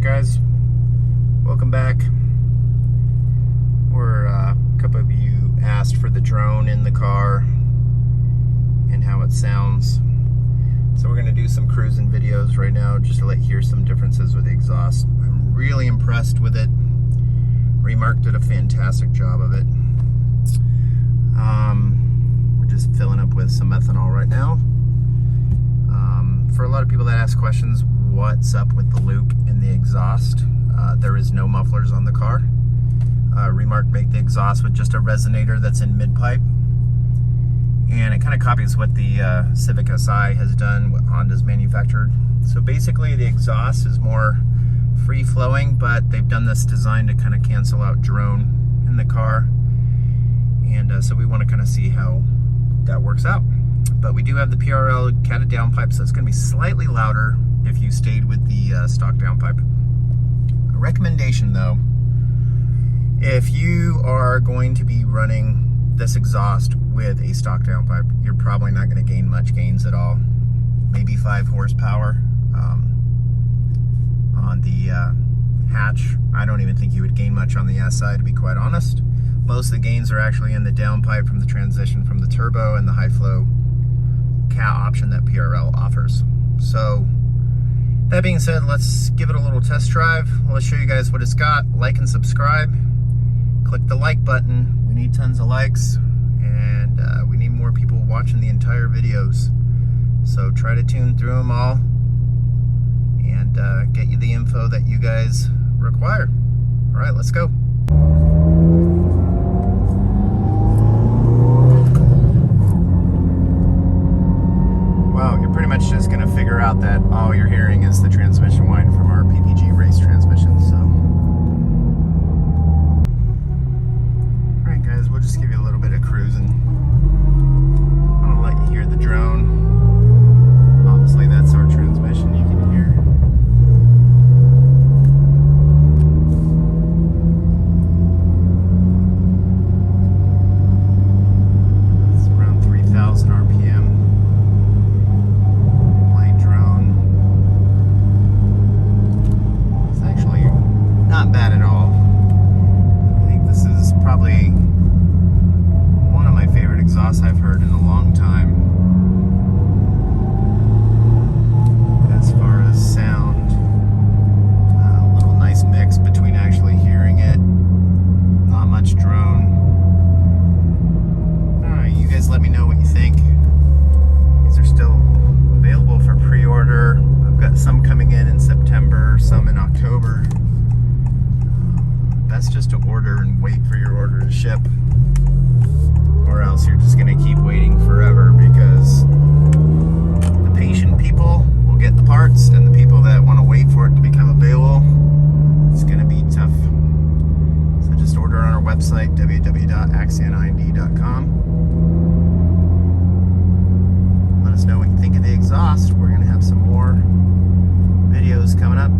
Alright guys, welcome back. A couple of you asked for the drone in the car and how it sounds. So we're going to do some cruising videos right now just to let you hear some differences with the exhaust. I'm really impressed with it. Remark did a fantastic job of it. We're just filling up with some ethanol right now. For a lot of people that ask questions, what's up with the Luke in the exhaust? There is no mufflers on the car. Remark make the exhaust with just a resonator that's in mid-pipe. And it kind of copies what the Civic Si has done, what Honda's manufactured. So basically the exhaust is more free-flowing, but they've done this design to kind of cancel out drone in the car. And so we want to kind of see how that works out. But we do have the PRL catted downpipe, so it's going to be slightly louder if you stayed with the stock downpipe. A recommendation though, if you are going to be running this exhaust with a stock downpipe, you're probably not going to gain much gains at all. Maybe 5 horsepower on the hatch. I don't even think you would gain much on the SI, to be quite honest. Most of the gains are actually in the downpipe from the transition from the turbo and the high flow cat option that PRL offers. So that being said, let's give it a little test drive. Let's show you guys what it's got. Like and subscribe. Click the like button. We need tons of likes, and we need more people watching the entire videos. So try to tune through them all and get you the info that you guys require. All right, let's go. Wow, you're pretty much just gonna figure out that all you're hearing is the transmission whine from our PPG race transmission. So, all right, guys, we'll just give you a little bit of cruising. I'm gonna let you hear the drone. Obviously, that's our transmission. You can hear. It's around 3,000 RPM. Not bad at all. I think this is probably one of my favorite exhausts I've heard in a long time. As far as sound, a little nice mix between actually hearing it. Not much drone. Alright, you guys let me know what you think. These are still available for pre-order. I've got some coming in September, some in October. That's just to order and wait for your order to ship, or else you're just going to keep waiting forever, because the patient people will get the parts, and the people that want to wait for it to become available, it's going to be tough. So just order on our website, www.acuraintegra.com. Let us know what you think of the exhaust. We're going to have some more videos coming up.